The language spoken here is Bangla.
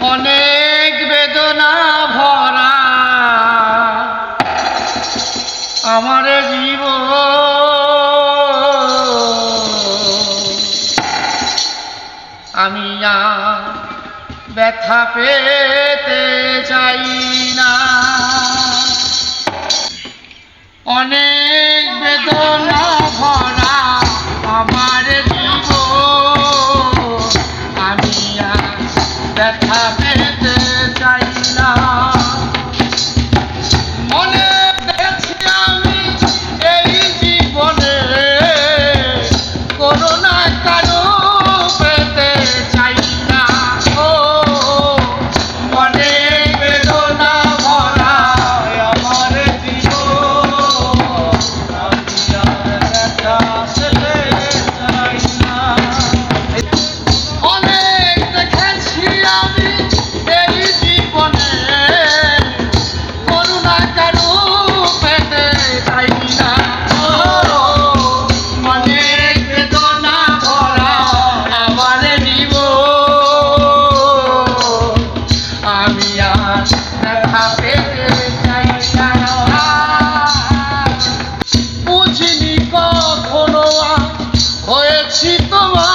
অনেক বেদনা ভরা আমার জীবন, আমি আর ব্যথা পেতে চাই না। অনেক বেদনা ভরা আমার জীবন, আমি আর ব্যথা পেতে চাই না। মনে দেখছি আমি এই জীবনে করোনা কারো পেতে চাই না। ও অনেক বেদনা ভরা আমার জীবন, আমি আর ব্যথা পেতে চাই না। অনেক দেখেছি আমি এই জীবনে করুণা কারো পেতে চাই না। অনেক বেদনা ভরা আমার জীবন, আমি আর ব্যথা পেতে চাই না। বুঝিনি কখনো হয়েছি তোমার